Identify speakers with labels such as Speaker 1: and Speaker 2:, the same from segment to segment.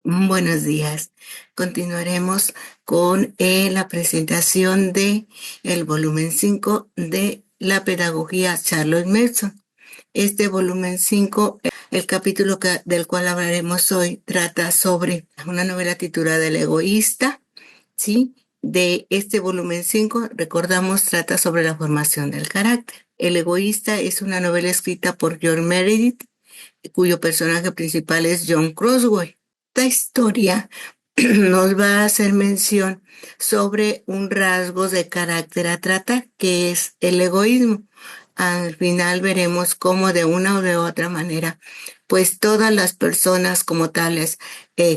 Speaker 1: Buenos días. Continuaremos con la presentación de el volumen 5 de la pedagogía Charlotte Mason. Este volumen 5, el capítulo del cual hablaremos hoy, trata sobre una novela titulada El egoísta, ¿sí? De este volumen 5, recordamos, trata sobre la formación del carácter. El egoísta es una novela escrita por George Meredith, cuyo personaje principal es John Crossway. Esta historia nos va a hacer mención sobre un rasgo de carácter a tratar, que es el egoísmo. Al final veremos cómo de una o de otra manera, pues todas las personas como tales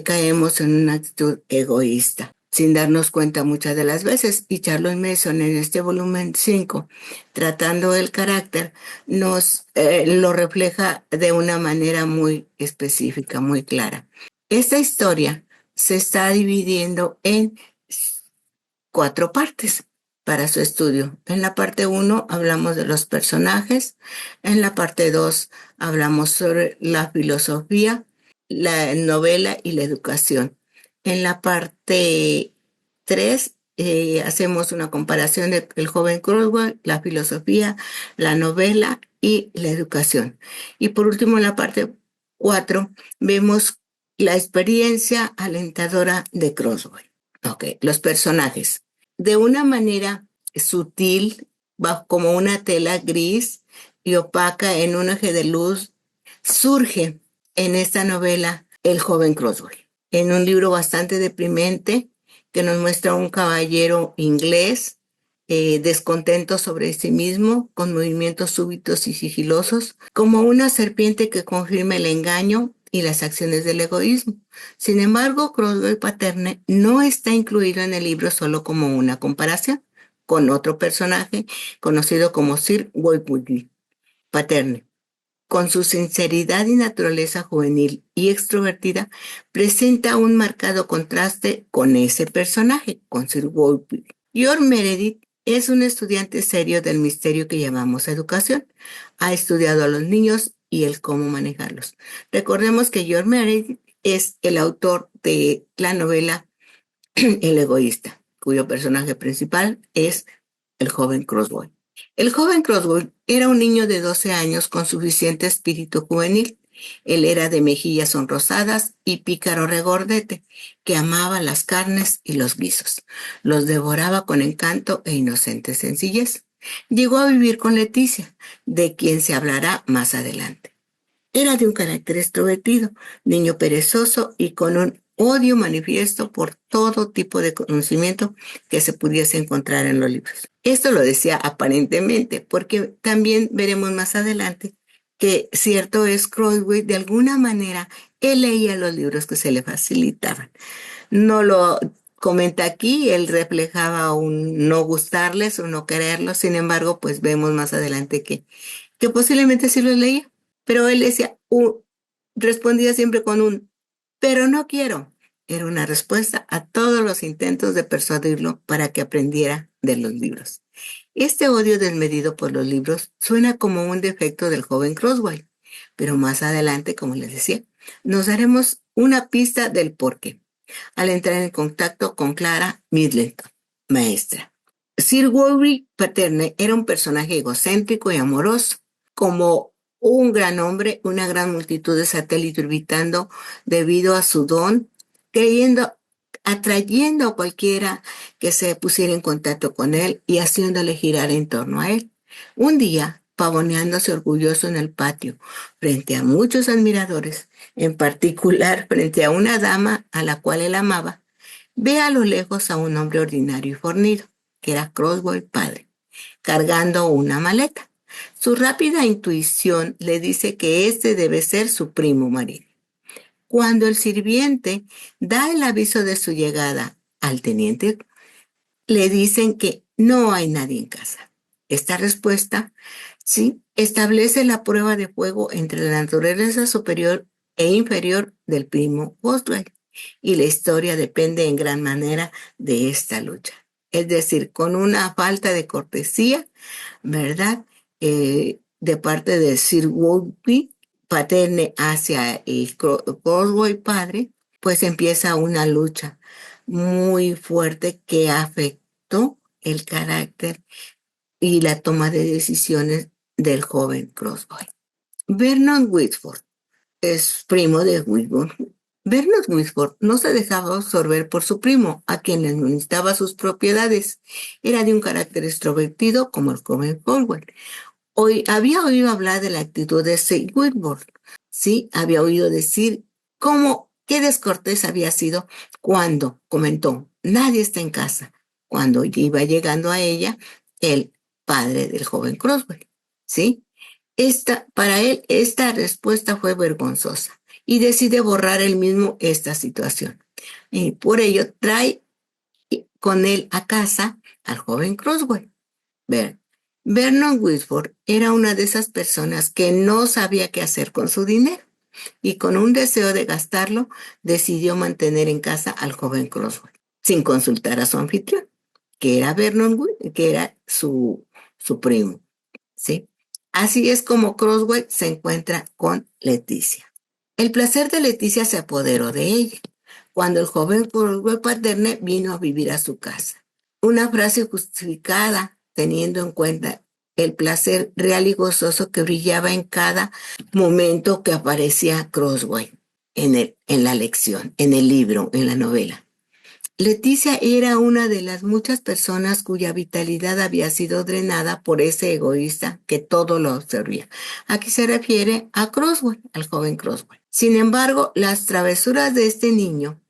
Speaker 1: caemos en una actitud egoísta, sin darnos cuenta muchas de las veces. Y Charles Mason en este volumen 5, tratando el carácter, nos lo refleja de una manera muy específica, muy clara. Esta historia se está dividiendo en 4 partes para su estudio. En la parte 1 hablamos de los personajes, en la parte 2 hablamos sobre la filosofía, la novela y la educación. En la parte 3 hacemos una comparación de el joven Croswell, la filosofía, la novela y la educación. Y por último, en la parte 4 vemos la experiencia alentadora de Croswell. Ok, los personajes. De una manera sutil, como una tela gris y opaca en un eje de luz, surge en esta novela el joven Croswell, en un libro bastante deprimente que nos muestra un caballero inglés descontento sobre sí mismo, con movimientos súbitos y sigilosos, como una serpiente que confirma el engaño y las acciones del egoísmo. Sin embargo, Croswell Paterne no está incluido en el libro solo como una comparación con otro personaje conocido como Sir Walpole Paterne. Con su sinceridad y naturaleza juvenil y extrovertida, presenta un marcado contraste con ese personaje, con Sir Walpole. George Meredith es un estudiante serio del misterio que llamamos educación. Ha estudiado a los niños y el cómo manejarlos. Recordemos que George Meredith es el autor de la novela El egoísta, cuyo personaje principal es el joven Croswell. El joven Croswell era un niño de 12 años con suficiente espíritu juvenil. Él era de mejillas sonrosadas y pícaro regordete, que amaba las carnes y los guisos. Los devoraba con encanto e inocente sencillez. Llegó a vivir con Leticia, de quien se hablará más adelante. Era de un carácter extrovertido, niño perezoso y con un odio manifiesto por todo tipo de conocimiento que se pudiese encontrar en los libros. Esto lo decía aparentemente, porque también veremos más adelante que cierto es Croswell, de alguna manera, él leía los libros que se le facilitaban. No lo comenta aquí, él reflejaba un no gustarles o no quererlos, sin embargo, pues vemos más adelante que posiblemente sí los leía, pero él decía, respondía siempre con un, pero no quiero. Era una respuesta a todos los intentos de persuadirlo para que aprendiera de los libros. Este odio desmedido por los libros suena como un defecto del joven Croswell, pero más adelante, como les decía, nos daremos una pista del porqué al entrar en contacto con Clara Middleton, maestra. Sir Warwick Paterne era un personaje egocéntrico y amoroso, como un gran hombre, una gran multitud de satélites orbitando debido a su don, creyendo, atrayendo a cualquiera que se pusiera en contacto con él y haciéndole girar en torno a él. Un día, pavoneándose orgulloso en el patio, frente a muchos admiradores, en particular frente a una dama a la cual él amaba, ve a lo lejos a un hombre ordinario y fornido, que era Croswell padre, cargando una maleta. Su rápida intuición le dice que este debe ser su primo marido. Cuando el sirviente da el aviso de su llegada al teniente, le dicen que no hay nadie en casa. Esta respuesta, sí, establece la prueba de fuego entre la naturaleza superior e inferior del primo Boswell, y la historia depende en gran manera de esta lucha. Es decir, con una falta de cortesía, ¿verdad? De parte de Sir Wolfe Paterne hacia el Croswell padre, pues empieza una lucha muy fuerte que afectó el carácter y la toma de decisiones del joven Crosby. Vernon Whitford es primo de Whitford. Vernon Whitford no se dejaba absorber por su primo, a quien le administraba sus propiedades. Era de un carácter extrovertido como el joven Colwell. Hoy había oído hablar de la actitud de Sir Whitford. Sí, había oído decir qué descortés había sido cuando comentó, nadie está en casa, cuando iba llegando a ella el padre del joven Croswell. ¿Sí? Para él, esta respuesta fue vergonzosa y decide borrar él mismo esta situación. Y por ello trae con él a casa al joven Croswell. Ver, Vernon Whitford era una de esas personas que no sabía qué hacer con su dinero y con un deseo de gastarlo decidió mantener en casa al joven Croswell sin consultar a su anfitrión, que era que era su primo. ¿Sí? Así es como Croswell se encuentra con Leticia. El placer de Leticia se apoderó de ella cuando el joven Croswell Paterne vino a vivir a su casa. Una frase justificada teniendo en cuenta el placer real y gozoso que brillaba en cada momento que aparecía Croswell en la lección, en el libro, en la novela. Leticia era una de las muchas personas cuya vitalidad había sido drenada por ese egoísta que todo lo absorbía. Aquí se refiere a Croswell, al joven Croswell. Sin embargo, las travesuras de este niño,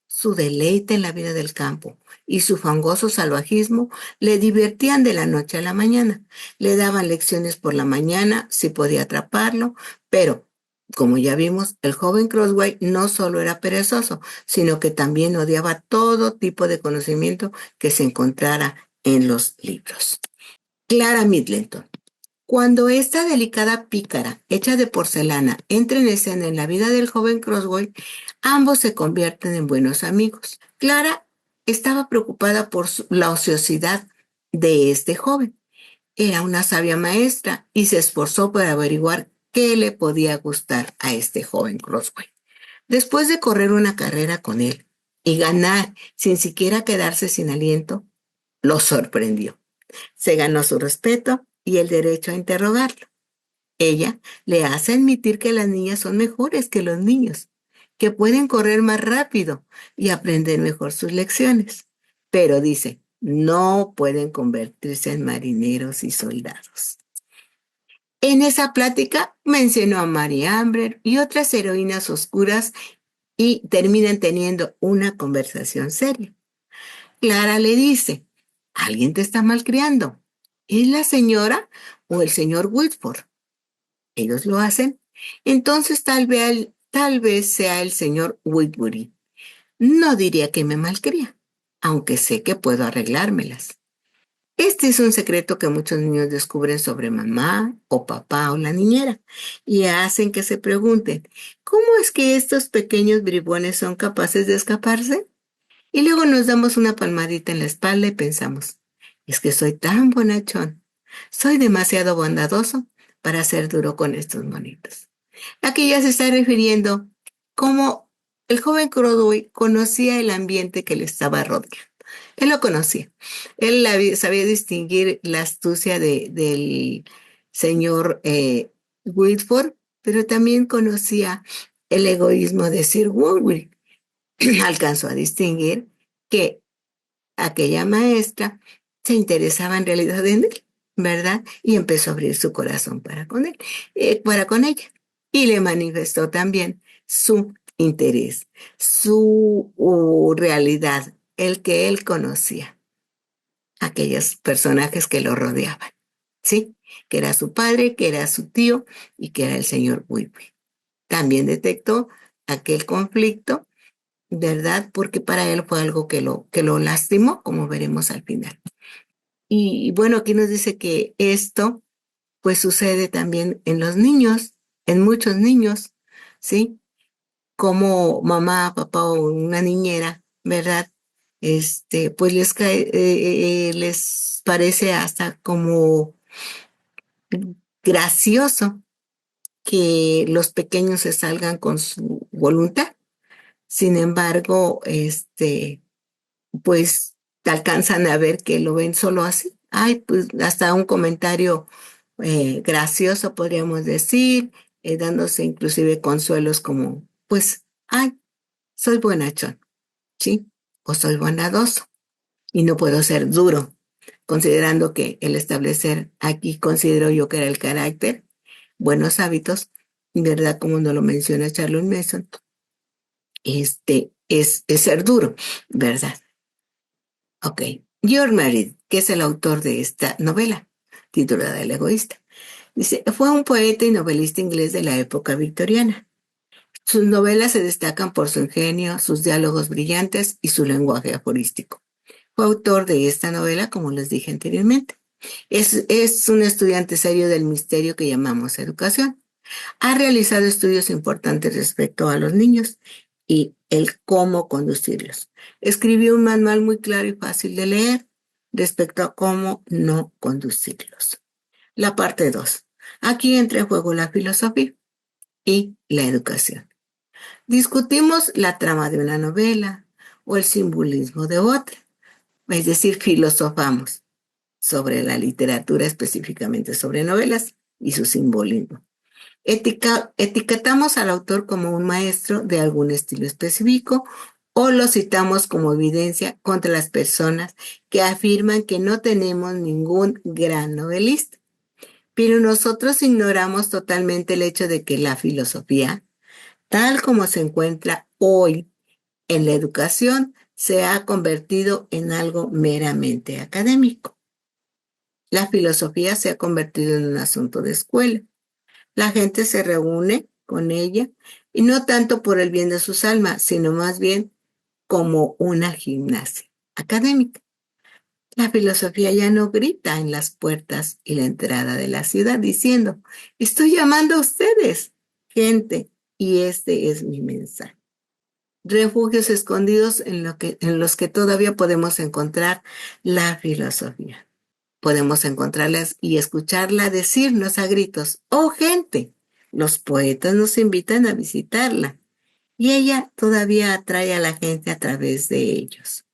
Speaker 1: su deleite en la vida del campo y su fangoso salvajismo le divertían de la noche a la mañana. Le daban lecciones por la mañana si podía atraparlo, pero como ya vimos, el joven Croswell no solo era perezoso, sino que también odiaba todo tipo de conocimiento que se encontrara en los libros. Clara Middleton. Cuando esta delicada pícara, hecha de porcelana, entra en escena en la vida del joven Croswell, ambos se convierten en buenos amigos. Clara estaba preocupada por la ociosidad de este joven. Era una sabia maestra y se esforzó por averiguar qué le podía gustar a este joven Croswell. Después de correr una carrera con él y ganar sin siquiera quedarse sin aliento, lo sorprendió. Se ganó su respeto y el derecho a interrogarlo. Ella le hace admitir que las niñas son mejores que los niños, que pueden correr más rápido y aprender mejor sus lecciones. Pero dice, no pueden convertirse en marineros y soldados. En esa plática mencionó a Mary Amber y otras heroínas oscuras y terminan teniendo una conversación seria. Clara le dice, alguien te está malcriando. ¿Es la señora o el señor Whitford? Ellos lo hacen. Entonces tal vez sea el señor Whitbury. No diría que me malcría, aunque sé que puedo arreglármelas. Este es un secreto que muchos niños descubren sobre mamá o papá o la niñera y hacen que se pregunten, ¿cómo es que estos pequeños bribones son capaces de escaparse? Y luego nos damos una palmadita en la espalda y pensamos, es que soy tan bonachón, soy demasiado bondadoso para ser duro con estos monitos. Aquí ya se está refiriendo cómo el joven Crowley conocía el ambiente que le estaba rodeando. Él lo conocía. Él sabía distinguir la astucia del señor Whitford, pero también conocía el egoísmo de Sir Warwick. Alcanzó a distinguir que aquella maestra se interesaba en realidad en él, ¿verdad? Y empezó a abrir su corazón para con ella. Y le manifestó también su interés, su realidad, el que él conocía, aquellos personajes que lo rodeaban, ¿sí? Que era su padre, que era su tío y que era el señor Whitby. También detectó aquel conflicto, ¿verdad? Porque para él fue algo que lo lastimó, como veremos al final. Y bueno, aquí nos dice que esto pues sucede también en los niños, en muchos niños, ¿sí? Como mamá, papá o una niñera, ¿verdad? Pues les parece hasta como gracioso que los pequeños se salgan con su voluntad, Sin embargo, pues alcanzan a ver que lo ven solo así. Ay, pues hasta un comentario gracioso podríamos decir, dándose inclusive consuelos como, pues, ay, soy buenachón, ¿sí? O soy bondadoso y no puedo ser duro, considerando que el establecer aquí considero yo que era el carácter, buenos hábitos, ¿verdad? Como nos lo menciona Charles Mason, es ser duro, ¿verdad? Ok. George Meredith, que es el autor de esta novela, titulada El egoísta, dice, fue un poeta y novelista inglés de la época victoriana. Sus novelas se destacan por su ingenio, sus diálogos brillantes y su lenguaje aforístico. Fue autor de esta novela, como les dije anteriormente. Es un estudiante serio del misterio que llamamos educación. Ha realizado estudios importantes respecto a los niños y el cómo conducirlos. Escribió un manual muy claro y fácil de leer respecto a cómo no conducirlos. La parte 2. Aquí entra en juego la filosofía y la educación. Discutimos la trama de una novela o el simbolismo de otra, es decir, filosofamos sobre la literatura, específicamente sobre novelas y su simbolismo. Etiquetamos al autor como un maestro de algún estilo específico o lo citamos como evidencia contra las personas que afirman que no tenemos ningún gran novelista. Pero nosotros ignoramos totalmente el hecho de que la filosofía, tal como se encuentra hoy en la educación, se ha convertido en algo meramente académico. La filosofía se ha convertido en un asunto de escuela. La gente se reúne con ella y no tanto por el bien de sus almas, sino más bien como una gimnasia académica. La filosofía ya no grita en las puertas y la entrada de la ciudad diciendo, estoy llamando a ustedes, gente, y este es mi mensaje. Refugios escondidos en los que todavía podemos encontrar la filosofía. Podemos encontrarlas y escucharla decirnos a gritos, oh gente, los poetas nos invitan a visitarla. Y ella todavía atrae a la gente a través de ellos.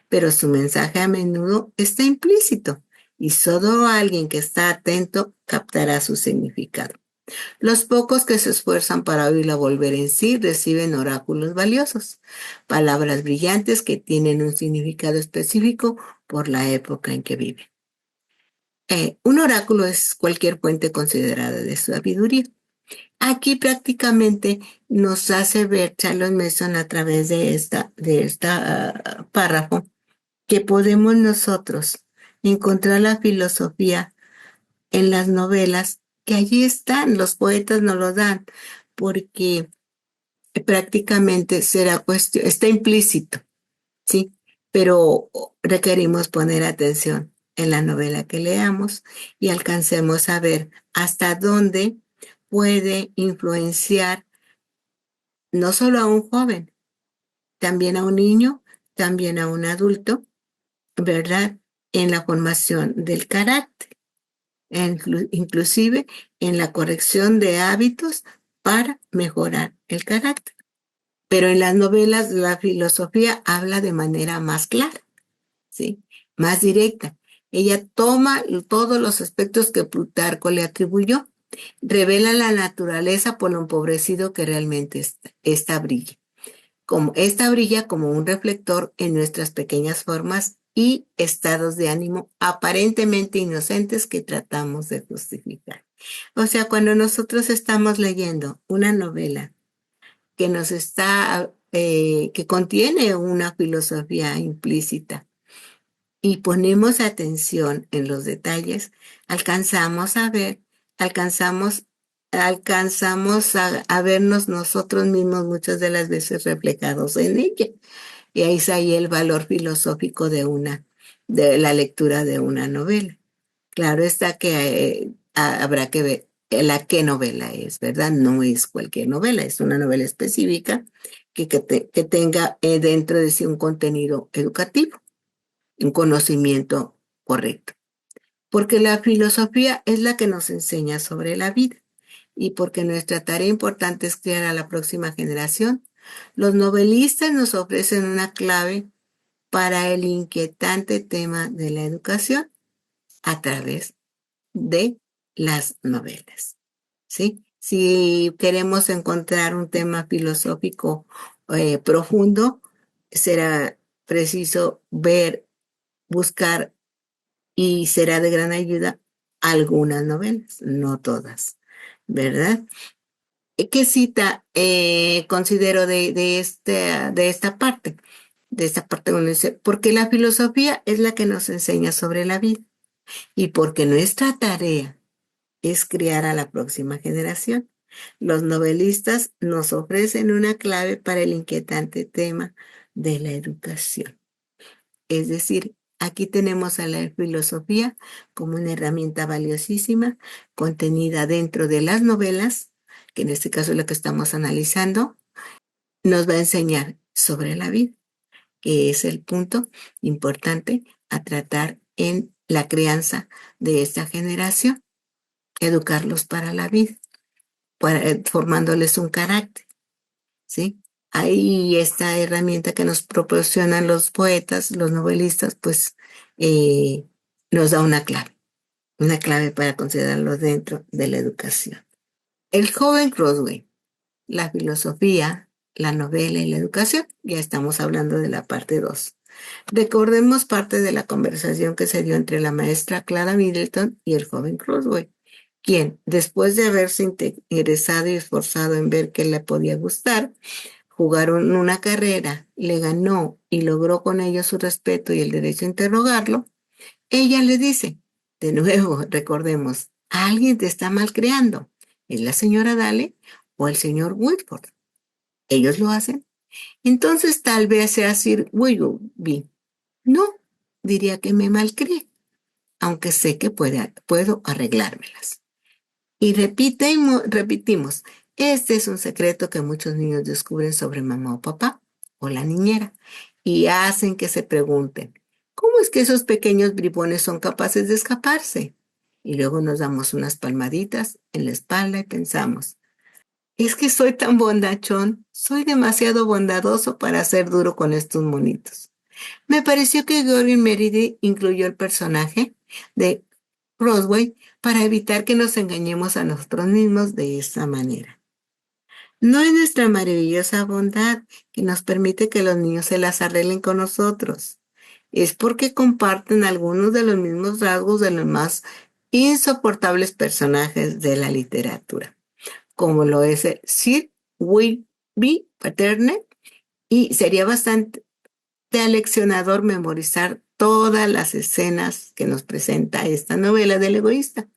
Speaker 1: Pero su mensaje a menudo está implícito y solo alguien que está atento captará su significado. Los pocos que se esfuerzan para oírla volver en sí reciben oráculos valiosos, palabras brillantes que tienen un significado específico por la época en que viven. Un oráculo es cualquier fuente considerada de sabiduría. Aquí prácticamente nos hace ver Charles Mason a través de esta párrafo que podemos nosotros encontrar la filosofía en las novelas, que allí están, los poetas nos lo dan, porque prácticamente será cuestión, está implícito, ¿sí? Pero requerimos poner atención en la novela que leamos y alcancemos a ver hasta dónde puede influenciar no solo a un joven, también a un niño, también a un adulto, ¿verdad? En la formación del carácter, inclusive en la corrección de hábitos para mejorar el carácter. Pero en las novelas la filosofía habla de manera más clara, ¿sí? Más directa. Ella toma todos los aspectos que Plutarco le atribuyó, revela la naturaleza por lo empobrecido que realmente esta brilla. Como esta brilla como un reflector en nuestras pequeñas formas y estados de ánimo aparentemente inocentes que tratamos de justificar. O sea, cuando nosotros estamos leyendo una novela que contiene una filosofía implícita y ponemos atención en los detalles, alcanzamos a ver, alcanzamos, alcanzamos a vernos nosotros mismos muchas de las veces reflejados en ella. Y ahí está ahí el valor filosófico de la lectura de una novela. Claro está que habrá que ver la qué novela es, ¿verdad? No es cualquier novela, es una novela específica que tenga dentro de sí un contenido educativo, un conocimiento correcto. Porque la filosofía es la que nos enseña sobre la vida y porque nuestra tarea importante es crear a la próxima generación Los novelistas nos ofrecen una clave para el inquietante tema de la educación a través de las novelas, ¿sí? Si queremos encontrar un tema filosófico profundo, será preciso ver, buscar y será de gran ayuda algunas novelas, no todas, ¿verdad? ¿Qué cita considero de esta parte? De esta parte donde dice, porque la filosofía es la que nos enseña sobre la vida y porque nuestra tarea es criar a la próxima generación. Los novelistas nos ofrecen una clave para el inquietante tema de la educación. Es decir, aquí tenemos a la filosofía como una herramienta valiosísima contenida dentro de las novelas, que en este caso es lo que estamos analizando, nos va a enseñar sobre la vida, que es el punto importante a tratar en la crianza de esta generación, educarlos para la vida, formándoles un carácter, ¿sí? Ahí esta herramienta que nos proporcionan los poetas, los novelistas, pues eh, nos da una clave para considerarlo dentro de la educación. El joven Crossway, la filosofía, la novela y la educación, ya estamos hablando de la parte 2. Recordemos parte de la conversación que se dio entre la maestra Clara Middleton y el joven Crossway, quien, después de haberse interesado y esforzado en ver qué le podía gustar, jugaron una carrera, le ganó y logró con ello su respeto y el derecho a interrogarlo, ella le dice, de nuevo, recordemos, alguien te está malcriando. ¿Es la señora Dale o el señor Whitford? ¿Ellos lo hacen? Entonces tal vez sea Sir Willoughby. No, diría que me malcrié, aunque sé que puedo arreglármelas. Y repetimos, este es un secreto que muchos niños descubren sobre mamá o papá o la niñera y hacen que se pregunten, ¿cómo es que esos pequeños bribones son capaces de escaparse? Y luego nos damos unas palmaditas en la espalda y pensamos, es que soy tan bondachón, soy demasiado bondadoso para ser duro con estos monitos. Me pareció que Gordon Merridy incluyó el personaje de Crossway para evitar que nos engañemos a nosotros mismos de esa manera. No es nuestra maravillosa bondad que nos permite que los niños se las arreglen con nosotros. Es porque comparten algunos de los mismos rasgos de los más insoportables personajes de la literatura, como lo es el Sir Willoughby Paterne, y sería bastante aleccionador memorizar todas las escenas que nos presenta esta novela del egoísta,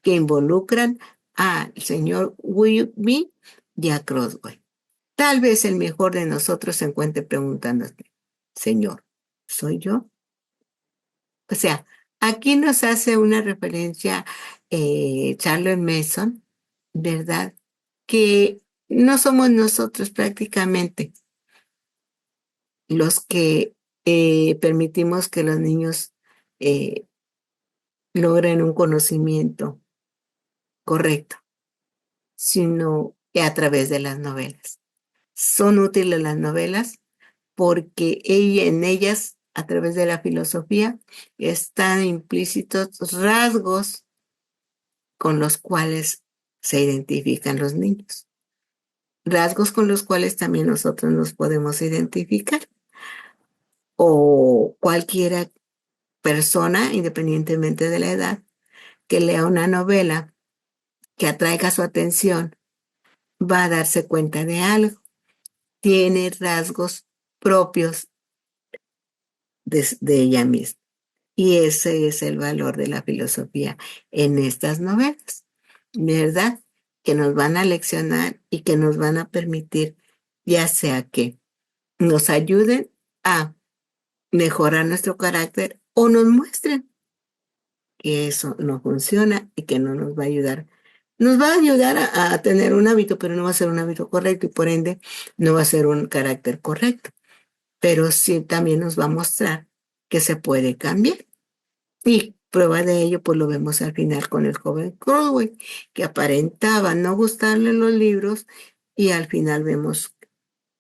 Speaker 1: que involucran al señor Willoughby y a Crossway. Tal vez el mejor de nosotros se encuentre preguntándose, Señor, ¿soy yo? O sea, aquí nos hace una referencia Charles Mason, ¿verdad? Que no somos nosotros prácticamente los que permitimos que los niños eh, logren un conocimiento correcto, sino que a través de las novelas. Son útiles las novelas porque en ellas, a través de la filosofía, están implícitos rasgos con los cuales se identifican los niños, rasgos con los cuales también nosotros nos podemos identificar o cualquiera persona, independientemente de la edad, que lea una novela que atraiga su atención, va a darse cuenta de algo. Tiene rasgos propios de ella misma. Y ese es el valor de la filosofía en estas novelas, ¿verdad? Que nos van a leccionar y que nos van a permitir, ya sea que nos ayuden a mejorar nuestro carácter o nos muestren que eso no funciona y que no nos va a ayudar. Nos va a ayudar a tener un hábito, pero no va a ser un hábito correcto y por ende no va a ser un carácter correcto. Pero sí también nos va a mostrar que se puede cambiar. Y prueba de ello, pues lo vemos al final con el joven Crowley, que aparentaba no gustarle los libros y al final vemos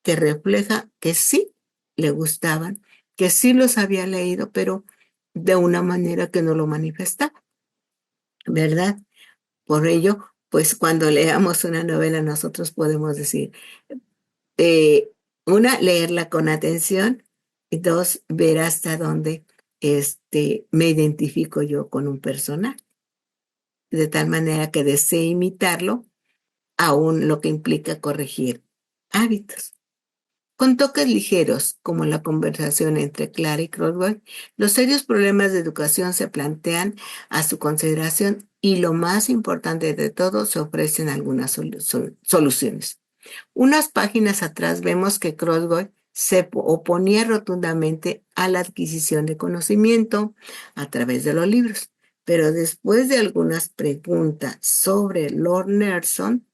Speaker 1: que refleja que sí le gustaban, que sí los había leído, pero de una manera que no lo manifestaba, ¿verdad? Por ello, pues cuando leamos una novela nosotros podemos decir, eh, una, leerla con atención y dos, ver hasta dónde me identifico yo con un personaje, de tal manera que desee imitarlo, aún lo que implica corregir hábitos. Con toques ligeros, como la conversación entre Clara y Croswell, los serios problemas de educación se plantean a su consideración y lo más importante de todo, se ofrecen algunas soluciones. Unas páginas atrás vemos que Croswell se oponía rotundamente a la adquisición de conocimiento a través de los libros, pero después de algunas preguntas sobre Lord Nelson,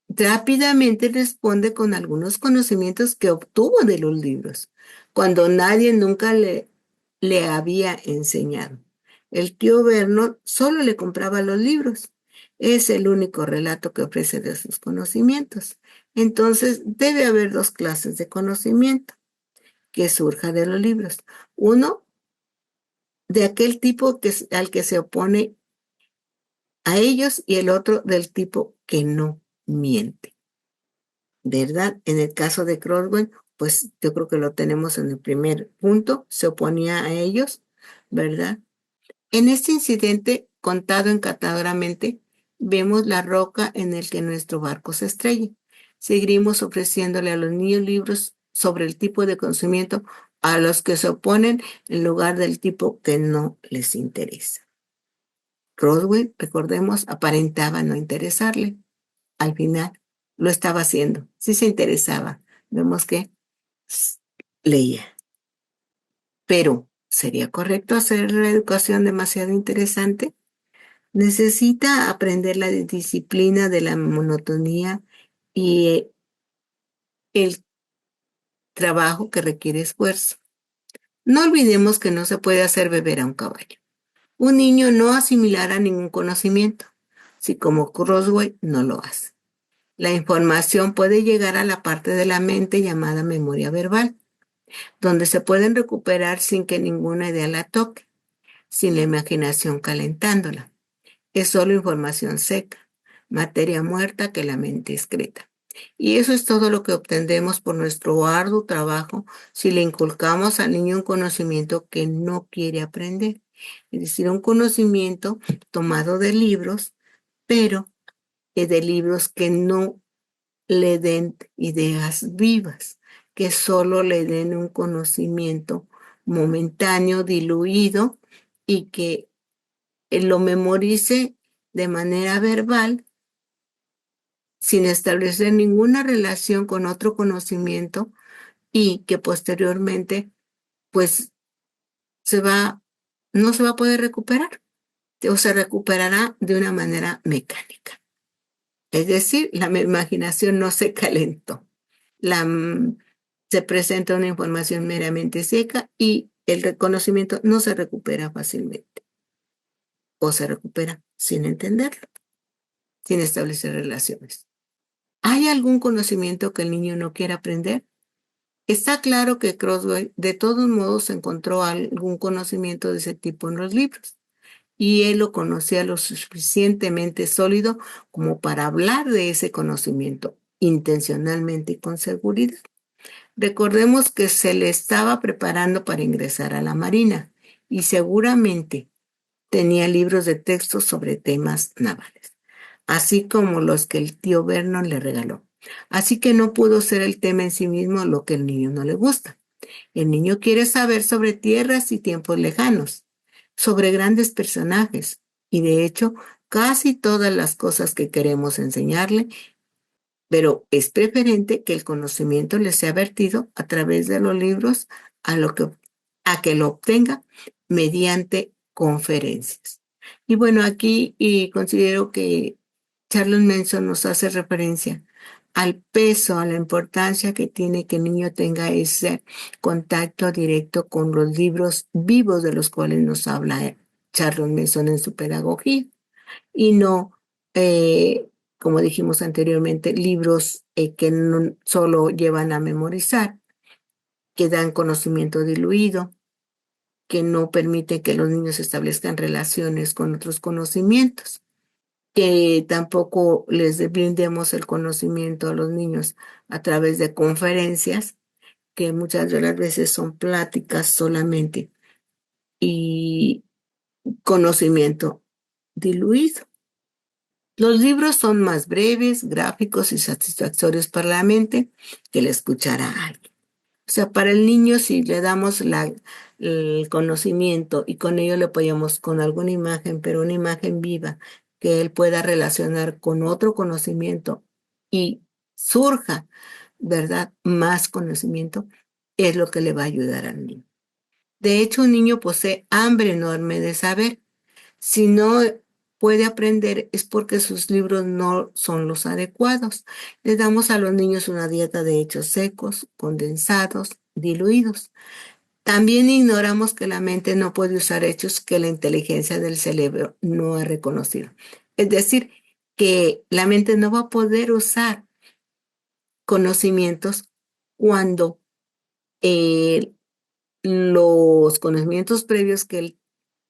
Speaker 1: rápidamente responde con algunos conocimientos que obtuvo de los libros, cuando nadie nunca le había enseñado. El tío Vernon solo le compraba los libros. Es el único relato que ofrece de sus conocimientos. Entonces, debe haber dos clases de conocimiento que surja de los libros. Uno, de aquel tipo al que se opone a ellos, y el otro del tipo que no miente. ¿Verdad? En el caso de Croswell, pues yo creo que lo tenemos en el primer punto, se oponía a ellos, ¿verdad? En este incidente, contado encantadoramente, vemos la roca en el que nuestro barco se estrella. Seguimos ofreciéndole a los niños libros sobre el tipo de conocimiento a los que se oponen en lugar del tipo que no les interesa. Croswell, recordemos, aparentaba no interesarle. Al final lo estaba haciendo. Sí se interesaba. Vemos que leía. Pero, ¿sería correcto hacer la educación demasiado interesante? Necesita aprender la disciplina de la monotonía y el trabajo que requiere esfuerzo. No olvidemos que no se puede hacer beber a un caballo. Un niño no asimilará ningún conocimiento, si como Croswell no lo hace. La información puede llegar a la parte de la mente llamada memoria verbal, donde se pueden recuperar sin que ninguna idea la toque, sin la imaginación calentándola. Es solo información seca, materia muerta que la mente excreta. Y eso es todo lo que obtendremos por nuestro arduo trabajo si le inculcamos al niño un conocimiento que no quiere aprender. Es decir, un conocimiento tomado de libros, pero de libros que no le den ideas vivas, que solo le den un conocimiento momentáneo, diluido, y que lo memorice de manera verbal sin establecer ninguna relación con otro conocimiento y que posteriormente pues se va, no se va a poder recuperar o se recuperará de una manera mecánica. Es decir, la imaginación no se calentó. La, Se presenta una información meramente seca y el reconocimiento no se recupera fácilmente o se recupera sin entenderlo, sin establecer relaciones. ¿Hay algún conocimiento que el niño no quiera aprender? Está claro que Croswell de todos modos encontró algún conocimiento de ese tipo en los libros y él lo conocía lo suficientemente sólido como para hablar de ese conocimiento intencionalmente y con seguridad. Recordemos que se le estaba preparando para ingresar a la Marina y seguramente tenía libros de texto sobre temas navales, así como los que el tío Vernon le regaló. Así que no pudo ser el tema en sí mismo lo que al niño no le gusta. El niño quiere saber sobre tierras y tiempos lejanos, sobre grandes personajes, y de hecho, casi todas las cosas que queremos enseñarle, pero es preferente que el conocimiento le sea vertido a través de los libros a que lo obtenga mediante conferencias. Y bueno, aquí considero que Charles Manson nos hace referencia al peso, a la importancia que tiene que el niño tenga ese contacto directo con los libros vivos de los cuales nos habla Charles Manson en su pedagogía y no como dijimos anteriormente, libros que no solo llevan a memorizar, que dan conocimiento diluido, que no permiten que los niños establezcan relaciones con otros conocimientos, que tampoco les brindemos el conocimiento a los niños a través de conferencias, que muchas de las veces son pláticas solamente y conocimiento diluido. Los libros son más breves, gráficos y satisfactorios para la mente que el escuchar a alguien. O sea, para el niño, si le damos el conocimiento y con ello le apoyamos con alguna imagen, pero una imagen viva, que él pueda relacionar con otro conocimiento y surja, ¿verdad? Más conocimiento, es lo que le va a ayudar al niño. De hecho, un niño posee hambre enorme de saber. Si no puede aprender es porque sus libros no son los adecuados. Le damos a los niños una dieta de hechos secos, condensados, diluidos. También ignoramos que la mente no puede usar hechos que la inteligencia del cerebro no ha reconocido. Es decir, que la mente no va a poder usar conocimientos cuando eh, los conocimientos previos que el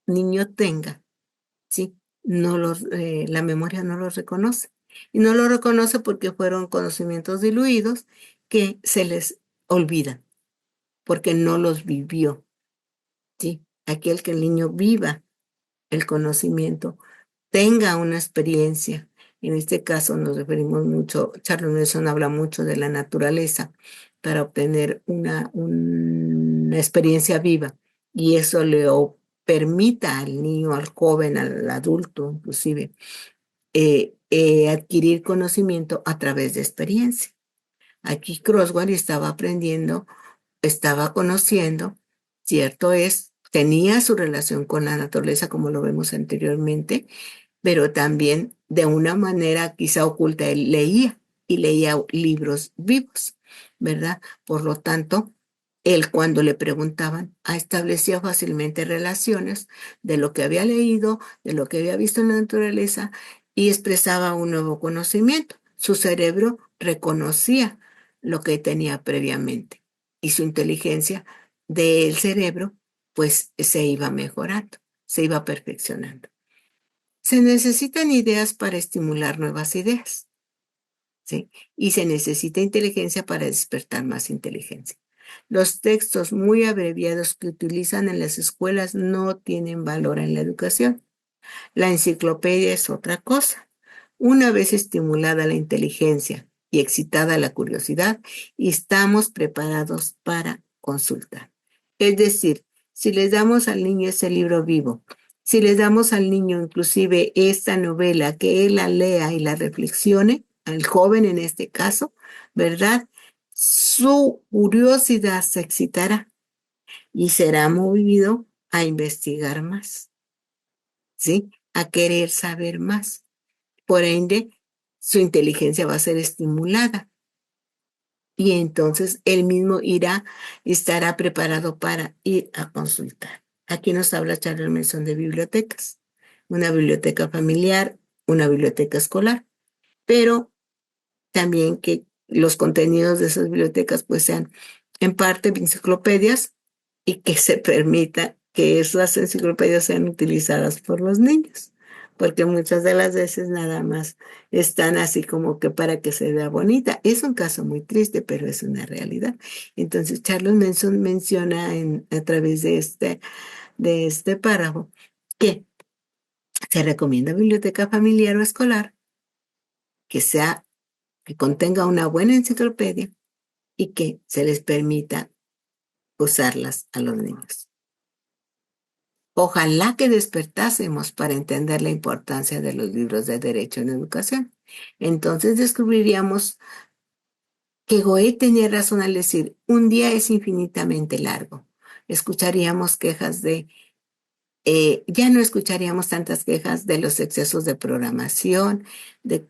Speaker 1: niño tenga, ¿sí? La memoria no los reconoce. Y no lo reconoce porque fueron conocimientos diluidos que se les olvidan, porque no los vivió, ¿sí? Aquel que el niño viva el conocimiento, tenga una experiencia. En este caso nos referimos mucho, Charles Manson habla mucho de la naturaleza para obtener una experiencia viva y eso permita al niño, al joven, al adulto inclusive, adquirir conocimiento a través de experiencia. Aquí Croswell estaba aprendiendo, estaba conociendo, cierto es, tenía su relación con la naturaleza como lo vemos anteriormente, pero también de una manera quizá oculta, él leía y leía libros vivos, ¿verdad? Por lo tanto, él cuando le preguntaban, establecía fácilmente relaciones de lo que había leído, de lo que había visto en la naturaleza y expresaba un nuevo conocimiento. Su cerebro reconocía lo que tenía previamente y su inteligencia del cerebro pues se iba mejorando, se iba perfeccionando. Se necesitan ideas para estimular nuevas ideas, ¿sí? Y se necesita inteligencia para despertar más inteligencia. Los textos muy abreviados que utilizan en las escuelas no tienen valor en la educación. La enciclopedia es otra cosa. Una vez estimulada la inteligencia y excitada la curiosidad, estamos preparados para consultar. Es decir, si les damos al niño ese libro vivo, si les damos al niño inclusive esta novela, que él la lea y la reflexione, al joven en este caso, ¿verdad? Su curiosidad se excitará y será movido a investigar más, ¿sí? A querer saber más. Por ende, su inteligencia va a ser estimulada y entonces él mismo estará preparado para ir a consultar. Aquí nos habla Charles Manson de bibliotecas, una biblioteca familiar, una biblioteca escolar, pero también que los contenidos de esas bibliotecas pues sean en parte enciclopedias y que se permita que esas enciclopedias sean utilizadas por los niños, porque muchas de las veces nada más están así como que para que se vea bonita. Es un caso muy triste, pero es una realidad. Entonces, Charles Manson menciona a través de este párrafo que se recomienda biblioteca familiar o escolar que sea, que contenga una buena enciclopedia y que se les permita usarlas a los niños. Ojalá que despertásemos para entender la importancia de los libros de derecho en educación. Entonces descubriríamos que Goethe tenía razón al decir, un día es infinitamente largo. Escucharíamos quejas ya no escucharíamos tantas quejas de los excesos de programación, de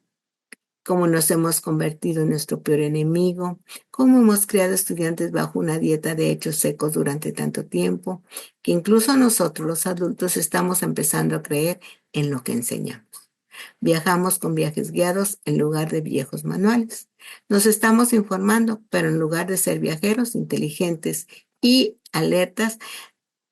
Speaker 1: cómo nos hemos convertido en nuestro peor enemigo, cómo hemos creado estudiantes bajo una dieta de hechos secos durante tanto tiempo, que incluso nosotros los adultos estamos empezando a creer en lo que enseñamos. Viajamos con viajes guiados en lugar de viejos manuales. Nos estamos informando, pero en lugar de ser viajeros inteligentes y alertas,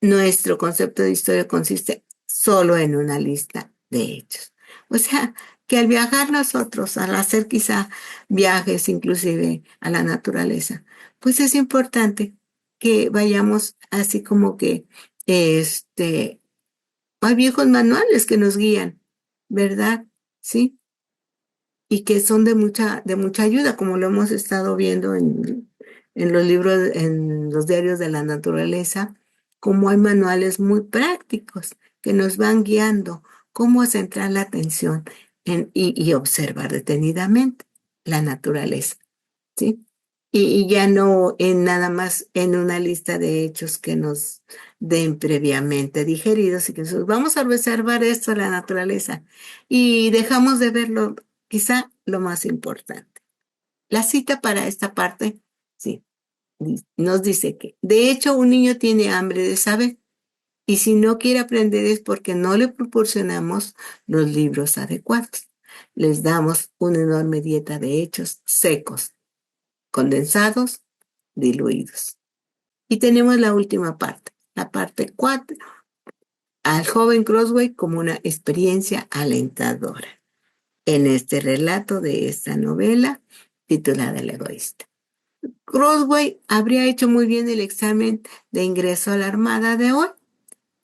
Speaker 1: nuestro concepto de historia consiste solo en una lista de hechos. O sea, que al viajar nosotros, al hacer quizá viajes inclusive a la naturaleza, pues es importante que vayamos así como que, este, hay viejos manuales que nos guían, ¿verdad? Sí, y que son de mucha ayuda, como lo hemos estado viendo en los libros, en los diarios de la naturaleza, como hay manuales muy prácticos que nos van guiando cómo centrar la atención y observar detenidamente la naturaleza, ¿sí? Y ya no en nada más en una lista de hechos que nos den previamente digeridos y que nosotros vamos a observar esto de la naturaleza y dejamos de verlo, quizá lo más importante. La cita para esta parte, sí, nos dice que, de hecho, un niño tiene hambre de saber y si no quiere aprender es porque no le proporcionamos los libros adecuados. Les damos una enorme dieta de hechos secos, condensados, diluidos. Y tenemos la última parte, la parte 4, al joven Crossway como una experiencia alentadora en este relato de esta novela titulada El egoísta. Crossway habría hecho muy bien el examen de ingreso a la Armada de hoy,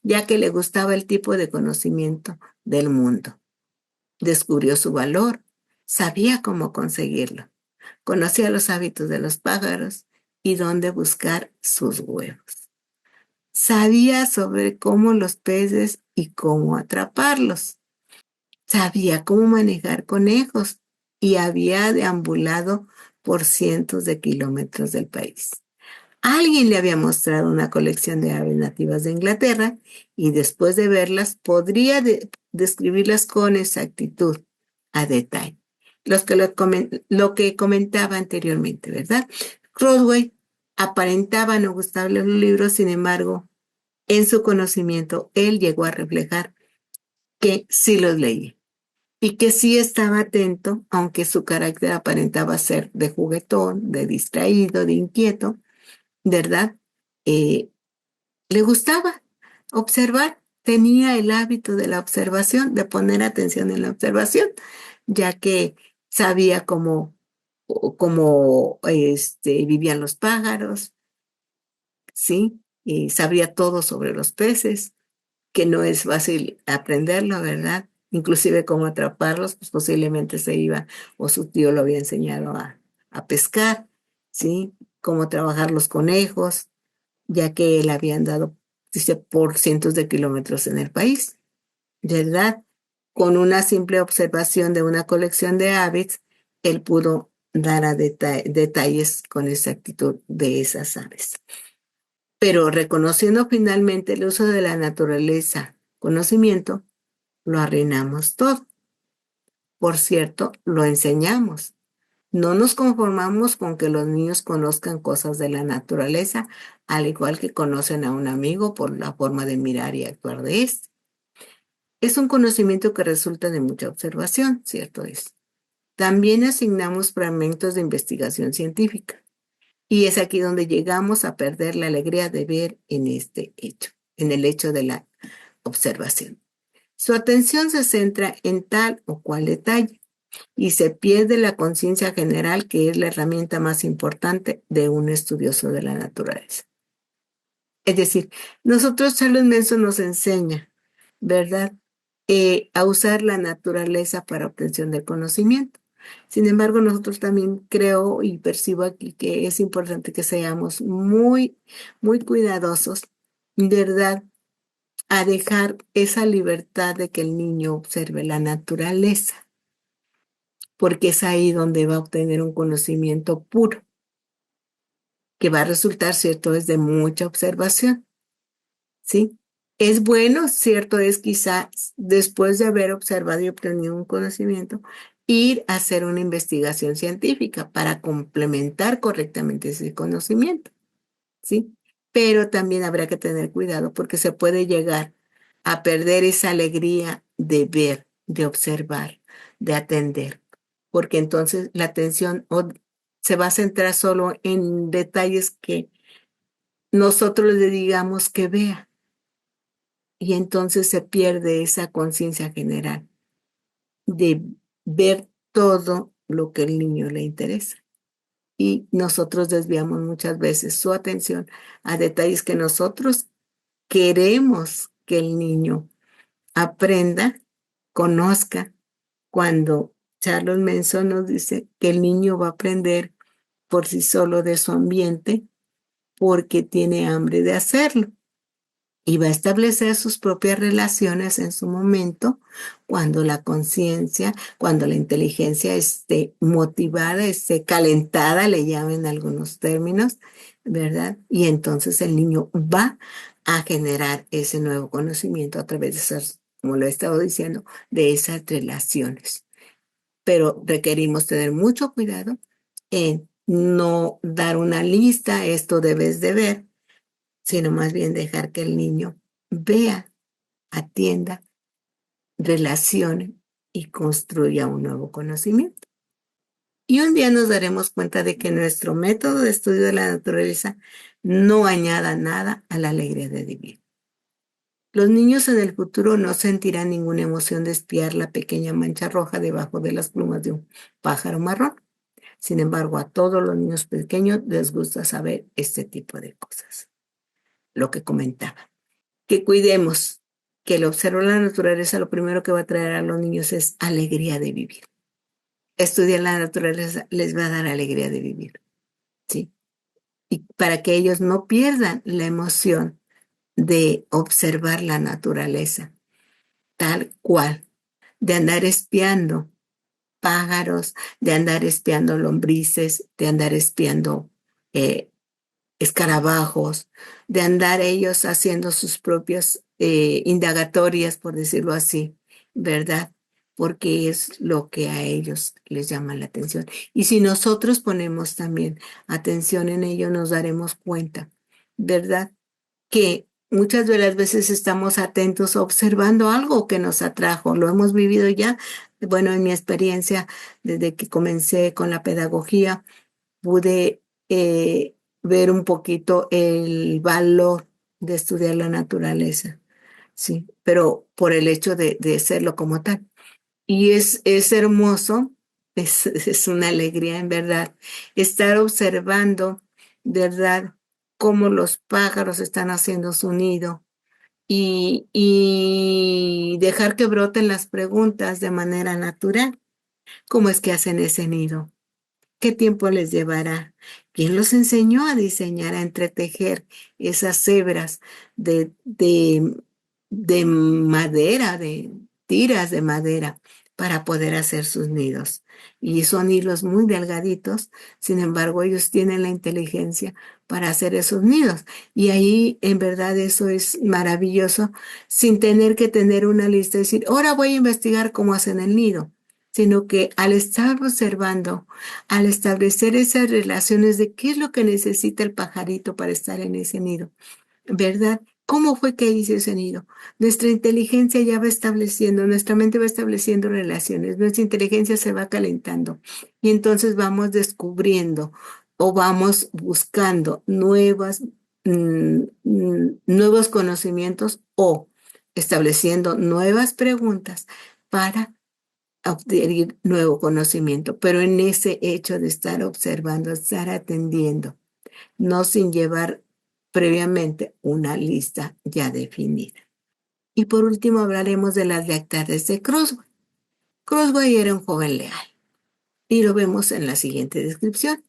Speaker 1: ya que le gustaba el tipo de conocimiento del mundo. Descubrió su valor, sabía cómo conseguirlo, conocía los hábitos de los pájaros y dónde buscar sus huevos. Sabía sobre cómo los peces y cómo atraparlos. Sabía cómo manejar conejos y había deambulado por cientos de kilómetros del país. Alguien le había mostrado una colección de aves nativas de Inglaterra y después de verlas podría describirlas con exactitud, a detalle. Lo que comentaba anteriormente, ¿verdad? Crossway aparentaba no gustarle los libros, sin embargo, en su conocimiento, él llegó a reflejar que sí los leía y que sí estaba atento, aunque su carácter aparentaba ser de juguetón, de distraído, de inquieto, ¿verdad? Eh, Le gustaba observar, tenía el hábito de la observación, de poner atención en la observación, ya que sabía cómo vivían los pájaros, ¿sí? Y sabía todo sobre los peces, que no es fácil aprenderlo, ¿verdad? Inclusive cómo atraparlos, pues posiblemente se iba o su tío lo había enseñado a pescar, ¿sí? Cómo trabajar los conejos, ya que le habían dado, dice, por cientos de kilómetros en el país, ¿verdad? Con una simple observación de una colección de aves, él pudo dar detalles con exactitud de esas aves. Pero reconociendo finalmente el uso de la naturaleza, conocimiento, lo arruinamos todo. Por cierto, lo enseñamos. No nos conformamos con que los niños conozcan cosas de la naturaleza, al igual que conocen a un amigo por la forma de mirar y actuar de éste. Es un conocimiento que resulta de mucha observación, cierto es. También asignamos fragmentos de investigación científica. Y es aquí donde llegamos a perder la alegría de ver en este hecho, en el hecho de la observación. Su atención se centra en tal o cual detalle y se pierde la conciencia general, que es la herramienta más importante de un estudioso de la naturaleza. Es decir, nosotros, Charles Manson nos enseña, ¿verdad?, a usar la naturaleza para obtención del conocimiento. Sin embargo, nosotros también creo y percibo aquí que es importante que seamos muy, muy cuidadosos, ¿verdad?, a dejar esa libertad de que el niño observe la naturaleza, porque es ahí donde va a obtener un conocimiento puro, que va a resultar, cierto, es de mucha observación, ¿sí? Es bueno, cierto, es quizás después de haber observado y obtenido un conocimiento, ir a hacer una investigación científica para complementar correctamente ese conocimiento, ¿sí? Pero también habrá que tener cuidado porque se puede llegar a perder esa alegría de ver, de observar, de atender, porque entonces la atención se va a centrar solo en detalles que nosotros le digamos que vea, y entonces se pierde esa conciencia general de ver todo lo que el niño le interesa. Y nosotros desviamos muchas veces su atención a detalles que nosotros queremos que el niño aprenda, conozca, cuando Charles Manson nos dice que el niño va a aprender por sí solo de su ambiente porque tiene hambre de hacerlo y va a establecer sus propias relaciones en su momento cuando la conciencia, cuando la inteligencia esté motivada, esté calentada, le llaman algunos términos, ¿verdad? Y entonces el niño va a generar ese nuevo conocimiento a través de esas, como lo he estado diciendo, de esas relaciones. Pero requerimos tener mucho cuidado en no dar una lista, esto debes de ver, sino más bien dejar que el niño vea, atienda, relacione y construya un nuevo conocimiento. Y un día nos daremos cuenta de que nuestro método de estudio de la naturaleza no añada nada a la alegría de vivir. Los niños en el futuro no sentirán ninguna emoción de espiar la pequeña mancha roja debajo de las plumas de un pájaro marrón. Sin embargo, a todos los niños pequeños les gusta saber este tipo de cosas. Lo que comentaba. Que cuidemos, que el observar la naturaleza lo primero que va a traer a los niños es alegría de vivir. Estudiar la naturaleza les va a dar alegría de vivir, ¿sí? Y para que ellos no pierdan la emoción de observar la naturaleza, tal cual, de andar espiando pájaros, de andar espiando lombrices, de andar espiando eh, escarabajos, de andar ellos haciendo sus propias indagatorias, por decirlo así, ¿verdad? Porque es lo que a ellos les llama la atención. Y si nosotros ponemos también atención en ello, nos daremos cuenta, ¿verdad? Que muchas de las veces estamos atentos observando algo que nos atrajo. Lo hemos vivido ya. Bueno, en mi experiencia, desde que comencé con la pedagogía, pude ver un poquito el valor de estudiar la naturaleza, sí, pero por el hecho de serlo como tal. Y es hermoso, es una alegría en verdad, estar observando, ¿verdad?, cómo los pájaros están haciendo su nido y dejar que broten las preguntas de manera natural. ¿Cómo es que hacen ese nido? ¿Qué tiempo les llevará? ¿Quién los enseñó a diseñar, a entretejer esas hebras de madera, de tiras de madera para poder hacer sus nidos? Y son hilos muy delgaditos, sin embargo, ellos tienen la inteligencia para hacer esos nidos. Y ahí, en verdad, eso es maravilloso, sin tener que tener una lista y decir, ahora voy a investigar cómo hacen el nido, sino que al estar observando, al establecer esas relaciones de qué es lo que necesita el pajarito para estar en ese nido, ¿verdad? ¿Cómo fue que hizo ese nido? Nuestra inteligencia ya va estableciendo, nuestra mente va estableciendo relaciones, nuestra inteligencia se va calentando y entonces vamos descubriendo o vamos buscando nuevos conocimientos o estableciendo nuevas preguntas para adquirir nuevo conocimiento, pero en ese hecho de estar observando, estar atendiendo, no sin llevar previamente una lista ya definida. Y por último hablaremos de las lealtades de Croswell. Croswell era un joven leal y lo vemos en la siguiente descripción.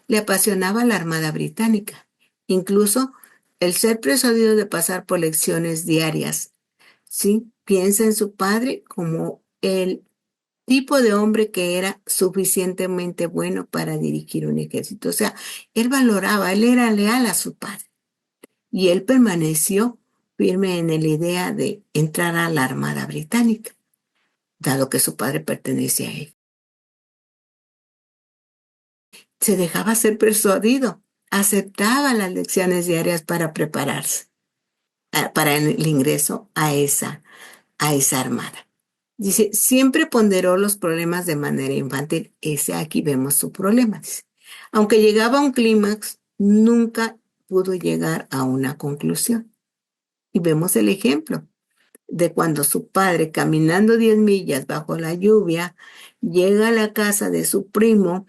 Speaker 1: Le apasionaba la Armada Británica, incluso el ser persuadido de pasar por lecciones diarias. ¿Sí? Piensa en su padre como el tipo de hombre que era suficientemente bueno para dirigir un ejército. O sea, él valoraba, él era leal a su padre y él permaneció firme en la idea de entrar a la Armada Británica, dado que su padre pertenecía a él. Se dejaba ser persuadido, aceptaba las lecciones diarias para prepararse para el ingreso a esa armada. Dice, siempre ponderó los problemas de manera infantil. Ese aquí vemos su problema. Dice. Aunque llegaba a un clímax, nunca pudo llegar a una conclusión. Y vemos el ejemplo de cuando su padre, caminando 10 millas bajo la lluvia, llega a la casa de su primo,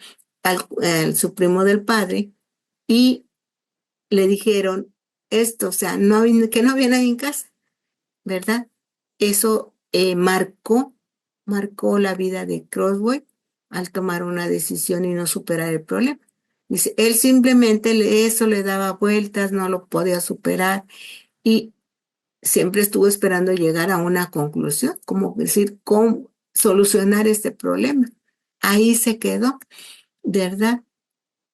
Speaker 1: su primo del padre, y le dijeron esto, o sea, que no había nadie en casa, ¿verdad? Eso marcó la vida de Croswell al tomar una decisión y no superar el problema. Dice, él simplemente eso le daba vueltas, no lo podía superar y siempre estuvo esperando llegar a una conclusión, como decir, cómo solucionar este problema. Ahí se quedó, ¿verdad?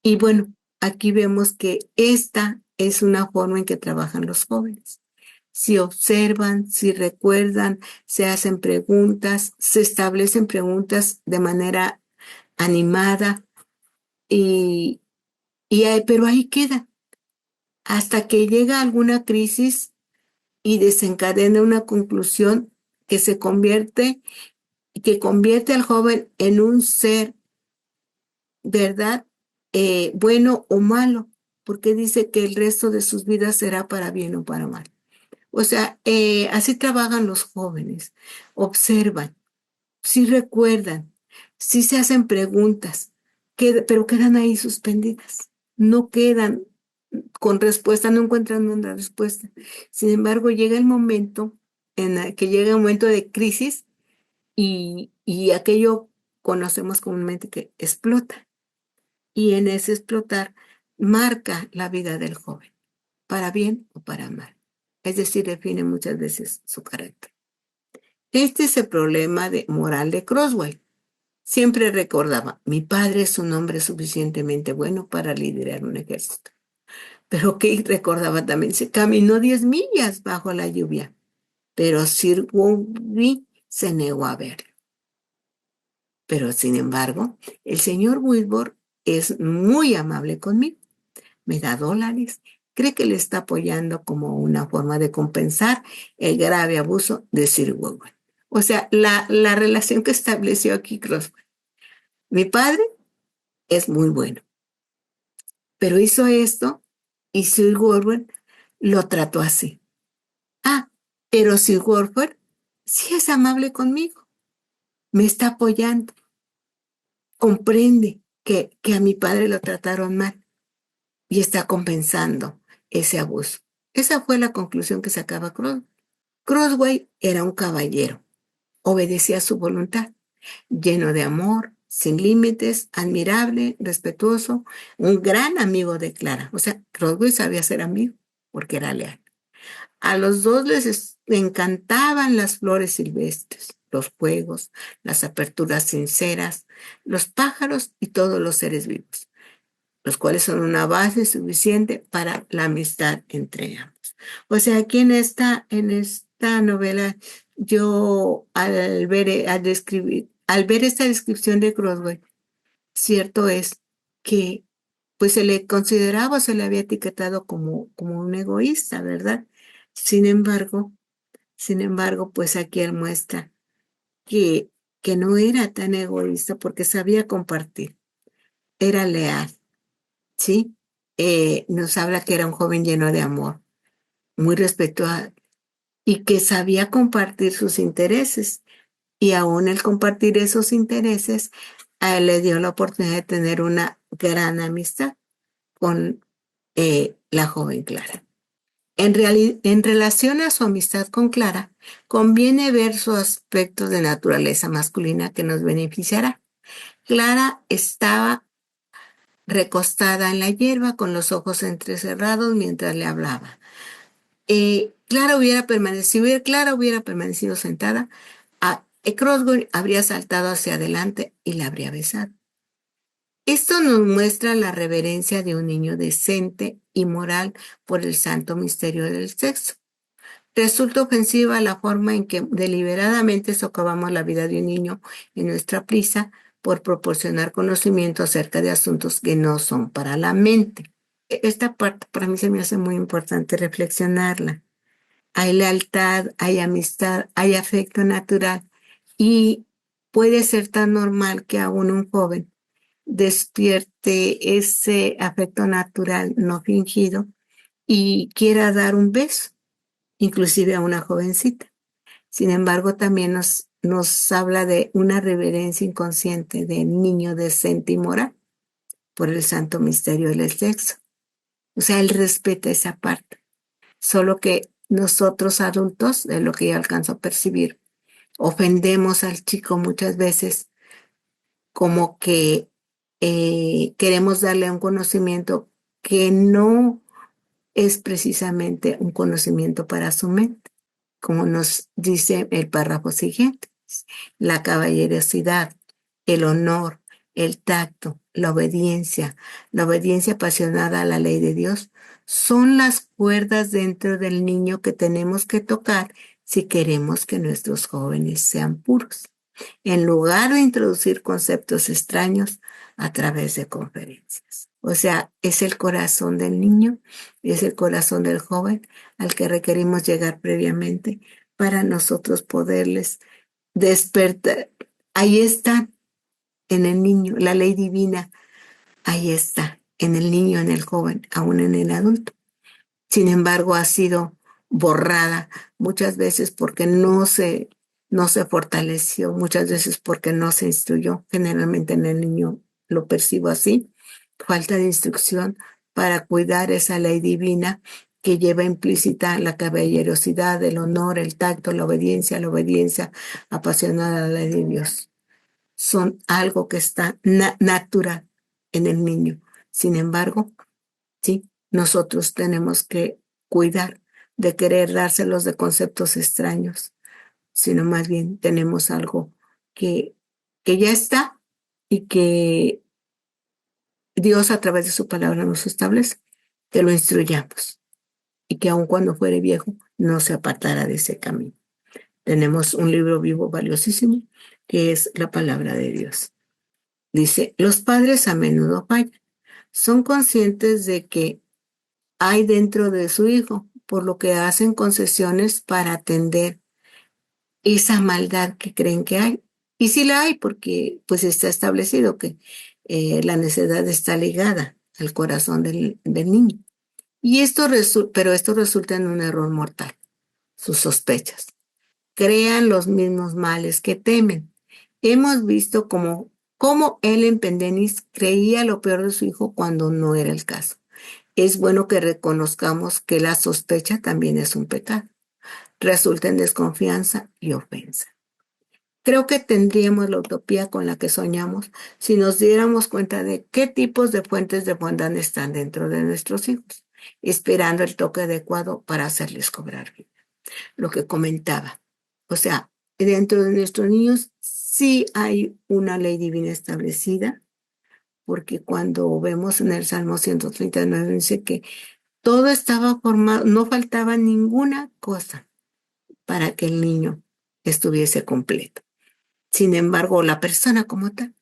Speaker 1: Y bueno, aquí vemos que esta es una forma en que trabajan los jóvenes. Si observan, si recuerdan, se hacen preguntas, se establecen preguntas de manera animada y, pero ahí queda, hasta que llega alguna crisis y desencadena una conclusión que que convierte al joven en un ser, ¿verdad? Bueno o malo, porque dice que el resto de sus vidas será para bien o para mal. O sea, así trabajan los jóvenes, observan, sí recuerdan, sí se hacen preguntas, pero quedan ahí suspendidas, no quedan con respuesta, no encuentran una respuesta. Sin embargo, llega el momento en el que llega un momento de crisis y aquello conocemos comúnmente que explota. Y en ese explotar marca la vida del joven, para bien o para mal. Es decir, define muchas veces su carácter. Este es el problema moral de Croswell. Siempre recordaba, mi padre es un hombre suficientemente bueno para liderar un ejército. Pero Kate recordaba también, se caminó 10 millas bajo la lluvia, pero Sir Willoughby se negó a verlo. Pero sin embargo, el señor Wilbur es muy amable conmigo, me da dólares, cree que le está apoyando como una forma de compensar el grave abuso de Sir Wilbur. O sea, la relación que estableció aquí Croswell. Mi padre es muy bueno, pero hizo esto y Sir Wilbur lo trató así. Ah, pero Sir Wilbur sí es amable conmigo, me está apoyando, comprende que a mi padre lo trataron mal y está compensando ese abuso. Esa fue la conclusión que sacaba Croswell. Croswell era un caballero, obedecía su voluntad, lleno de amor, sin límites, admirable, respetuoso, un gran amigo de Clara. O sea, Croswell sabía ser amigo porque era leal. A los dos les encantaban las flores silvestres, los juegos, las aperturas sinceras, los pájaros y todos los seres vivos, los cuales son una base suficiente para la amistad entre ambos. O sea, aquí en esta novela, yo al ver esta descripción de Croswell, cierto es que pues se le consideraba, se le había etiquetado como un egoísta, ¿verdad? Sin embargo, pues aquí él muestra que, que no era tan egoísta porque sabía compartir, era leal, ¿sí? Nos habla que era un joven lleno de amor, muy respetuoso y que sabía compartir sus intereses. Y aún el compartir esos intereses, a él le dio la oportunidad de tener una gran amistad con la joven Clara. En relación a su amistad con Clara, conviene ver su aspecto de naturaleza masculina que nos beneficiará. Clara estaba recostada en la hierba con los ojos entrecerrados mientras le hablaba. Clara hubiera permanecido sentada, Croswell habría saltado hacia adelante y la habría besado. Esto nos muestra la reverencia de un niño decente y moral por el santo misterio del sexo. Resulta ofensiva la forma en que deliberadamente socavamos la vida de un niño en nuestra prisa por proporcionar conocimiento acerca de asuntos que no son para la mente. Esta parte para mí se me hace muy importante reflexionarla. Hay lealtad, hay amistad, hay afecto natural Y puede ser tan normal que aún un joven despierte ese afecto natural no fingido y quiera dar un beso, inclusive a una jovencita. Sin embargo, también nos habla de una reverencia inconsciente del niño decente y moral por el santo misterio del sexo. O sea, él respeta esa parte. Solo que nosotros adultos, de lo que yo alcanzo a percibir, ofendemos al chico muchas veces como que queremos darle un conocimiento que no es precisamente un conocimiento para su mente, como nos dice el párrafo siguiente. La caballerosidad, el honor, el tacto, la obediencia apasionada a la ley de Dios, son las cuerdas dentro del niño que tenemos que tocar si queremos que nuestros jóvenes sean puros, en lugar de introducir conceptos extraños a través de conferencias. O sea, es el corazón del niño, es el corazón del joven al que requerimos llegar previamente para nosotros poderles despertar. Ahí está en el niño, la ley divina, ahí está, en el niño, en el joven, aún en el adulto. Sin embargo, ha sido borrada muchas veces porque no se fortaleció, muchas veces porque no se instruyó. Generalmente en el niño lo percibo así, falta de instrucción para cuidar esa ley divina que lleva implícita la caballerosidad, el honor, el tacto, la obediencia apasionada a la ley de Dios. Son algo que está natural en el niño. Sin embargo, sí, nosotros tenemos que cuidar de querer dárselos de conceptos extraños, sino más bien tenemos algo que, que ya está y que Dios a través de su palabra nos establece, que lo instruyamos y que aun cuando fuere viejo no se apartara de ese camino. Tenemos un libro vivo valiosísimo que es la palabra de Dios. Dice, los padres a menudo fallan. Son conscientes de que hay dentro de su hijo, por lo que hacen concesiones para atender esa maldad que creen que hay. Y sí la hay porque pues está establecido que la necedad está ligada al corazón del niño. Y pero esto resulta en un error mortal, sus sospechas. Crean los mismos males que temen. Hemos visto cómo él en Pendenis creía lo peor de su hijo cuando no era el caso. Es bueno que reconozcamos que la sospecha también es un pecado. Resulta en desconfianza y ofensa. Creo que tendríamos la utopía con la que soñamos si nos diéramos cuenta de qué tipos de fuentes de bondad están dentro de nuestros hijos, esperando el toque adecuado para hacerles cobrar vida. Lo que comentaba. O sea, dentro de nuestros niños sí hay una ley divina establecida, porque cuando vemos en el Salmo 139 dice que todo estaba formado, no faltaba ninguna cosa para que el niño estuviese completo. Sin embargo, la persona como tal,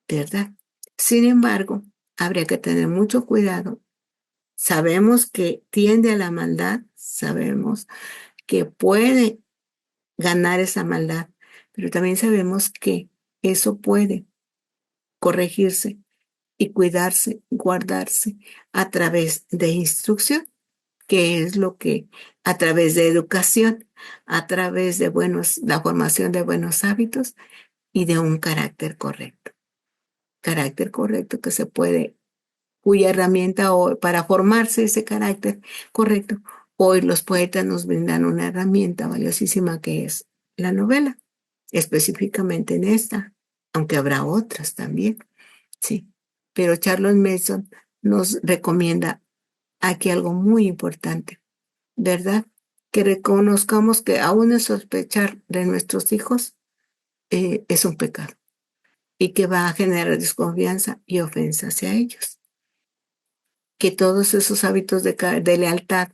Speaker 1: ¿verdad? Sin embargo, habría que tener mucho cuidado. Sabemos que tiende a la maldad, sabemos que puede ganar esa maldad, pero también sabemos que eso puede corregirse y cuidarse, guardarse a través de instrucción, que es lo que a través de educación, a través de la formación de buenos hábitos y de un carácter correcto que se puede, cuya herramienta hoy, para formarse ese carácter correcto, hoy los poetas nos brindan una herramienta valiosísima que es la novela, específicamente en esta, aunque habrá otras también, sí. Pero Charles Mason nos recomienda aquí algo muy importante, ¿verdad? Que reconozcamos que aún el sospechar de nuestros hijos es un pecado y que va a generar desconfianza y ofensa hacia ellos. Que todos esos hábitos de lealtad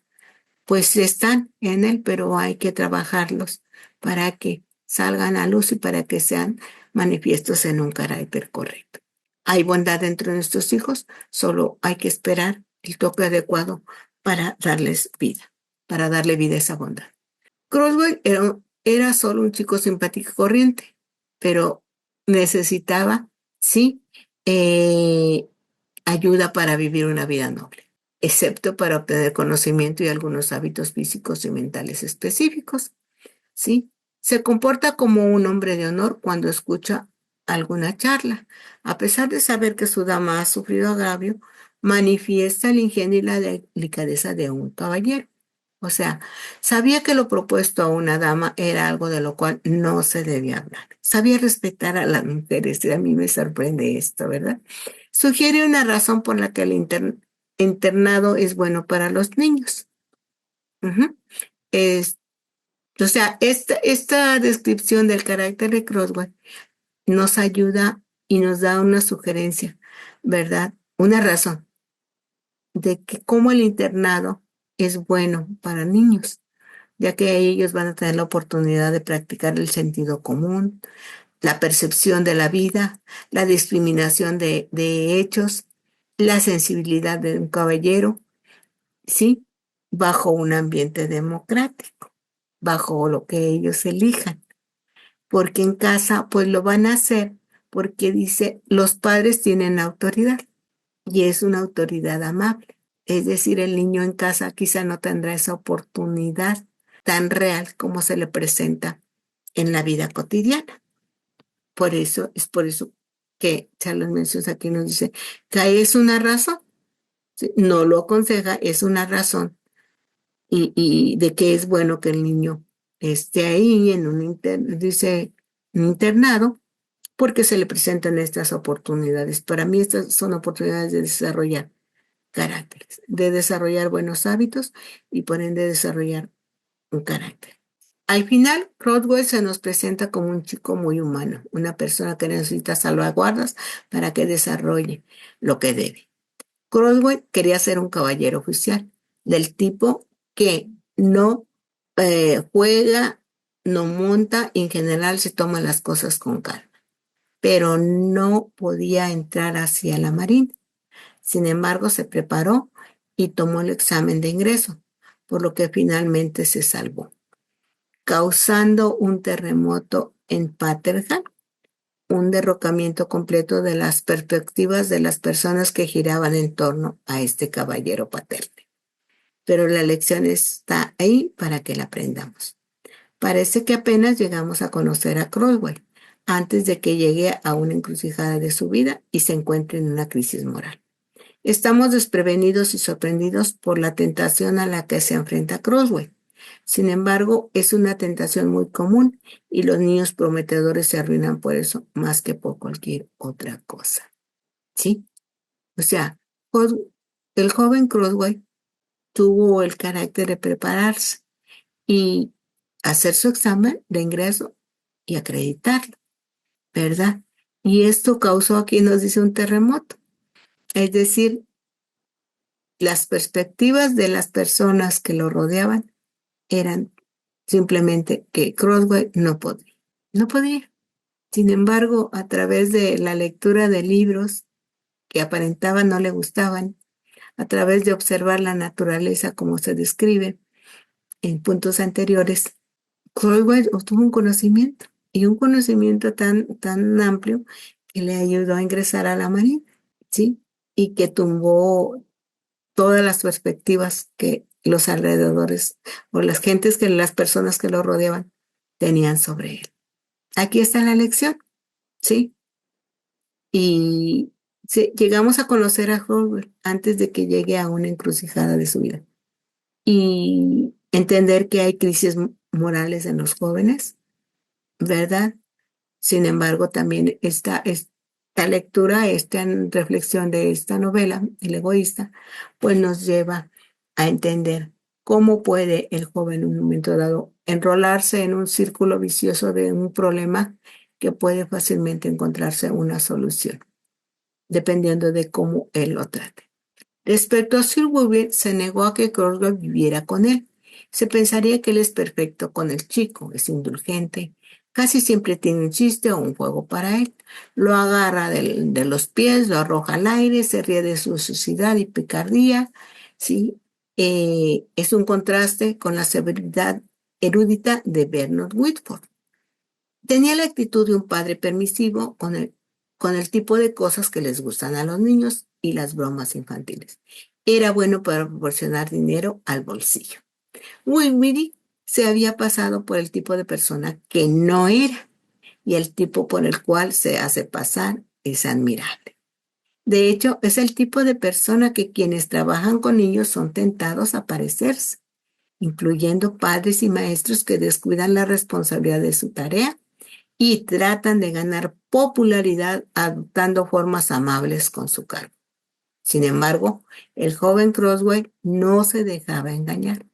Speaker 1: pues están en él, pero hay que trabajarlos para que salgan a luz y para que sean manifiestos en un carácter correcto. Hay bondad dentro de nuestros hijos, solo hay que esperar el toque adecuado para darles vida, para darle vida a esa bondad. Croswell era solo un chico simpático y corriente, pero necesitaba, sí, eh, ayuda para vivir una vida noble, excepto para obtener conocimiento y algunos hábitos físicos y mentales específicos. ¿Sí? Se comporta como un hombre de honor cuando escucha alguna charla. A pesar de saber que su dama ha sufrido agravio, manifiesta el ingenio y la delicadeza de un caballero. O sea, sabía que lo propuesto a una dama era algo de lo cual no se debía hablar. Sabía respetar a las mujeres y a mí me sorprende esto, ¿verdad? Sugiere una razón por la que el internado es bueno para los niños. Ujú. O sea, esta descripción del carácter de Croswell nos ayuda y nos da una sugerencia, ¿verdad? Una razón de que cómo el internado es bueno para niños, ya que ellos van a tener la oportunidad de practicar el sentido común, la percepción de la vida, la discriminación de hechos, la sensibilidad de un caballero, ¿sí? Bajo un ambiente democrático, bajo lo que ellos elijan. Porque en casa pues lo van a hacer porque dice, los padres tienen autoridad y es una autoridad amable. Es decir, el niño en casa quizá no tendrá esa oportunidad tan real como se le presenta en la vida cotidiana. Por eso que Charles Mencius aquí nos dice que es una razón, ¿sí? No lo aconseja, es una razón y de que es bueno que el niño esté ahí en dice, un internado porque se le presentan estas oportunidades. Para mí estas son oportunidades de desarrollar caracteres, de desarrollar buenos hábitos y por ende desarrollar un carácter. Al final, Rodwell se nos presenta como un chico muy humano, una persona que necesita salvaguardas para que desarrolle lo que debe. Rodwell quería ser un caballero oficial, del tipo que no juega, no monta y en general se toma las cosas con calma, pero no podía entrar hacia la Marina. Sin embargo, se preparó y tomó el examen de ingreso, por lo que finalmente se salvó, causando un terremoto en Paterham, un derrocamiento completo de las perspectivas de las personas que giraban en torno a este caballero paterno. Pero la lección está ahí para que la aprendamos. Parece que apenas llegamos a conocer a Croswell antes de que llegue a una encrucijada de su vida y se encuentre en una crisis moral. Estamos desprevenidos y sorprendidos por la tentación a la que se enfrenta Croswell. Sin embargo, es una tentación muy común y los niños prometedores se arruinan por eso más que por cualquier otra cosa. ¿Sí? O sea, el joven Croswell tuvo el carácter de prepararse y hacer su examen de ingreso y acreditarlo, ¿verdad? Y esto causó, aquí nos dice, un terremoto. Es decir, las perspectivas de las personas que lo rodeaban eran simplemente que Croswell no podía. No podía. Sin embargo, a través de la lectura de libros que aparentaban no le gustaban, a través de observar la naturaleza como se describe en puntos anteriores, Croswell obtuvo un conocimiento y un conocimiento tan amplio que le ayudó a ingresar a la Marina, ¿sí? Y que tumbó todas las perspectivas que los alrededores o las personas que lo rodeaban tenían sobre él. Aquí está la lección, ¿sí? Y sí, llegamos a conocer a Howard antes de que llegue a una encrucijada de su vida y entender que hay crisis morales en los jóvenes, ¿verdad? Sin embargo, también esta lectura, esta reflexión de esta novela, El egoísta, pues nos lleva a entender cómo puede el joven en un momento dado enrolarse en un círculo vicioso de un problema que puede fácilmente encontrarse una solución, dependiendo de cómo él lo trate. Respecto a Sir William, se negó a que Croswell viviera con él. Se pensaría que él es perfecto con el chico, es indulgente, casi siempre tiene un chiste o un juego para él. Lo agarra de los pies, lo arroja al aire, se ríe de su suciedad y picardía, ¿sí? Es un contraste con la severidad erudita de Bernard Whitford. Tenía la actitud de un padre permisivo con el tipo de cosas que les gustan a los niños y las bromas infantiles. Era bueno para proporcionar dinero al bolsillo. Wilmedy se había pasado por el tipo de persona que no era, y el tipo por el cual se hace pasar es admirable. De hecho, es el tipo de persona que quienes trabajan con niños son tentados a parecerse, incluyendo padres y maestros que descuidan la responsabilidad de su tarea y tratan de ganar popularidad adoptando formas amables con su cargo. Sin embargo, el joven Croswell no se dejaba engañar,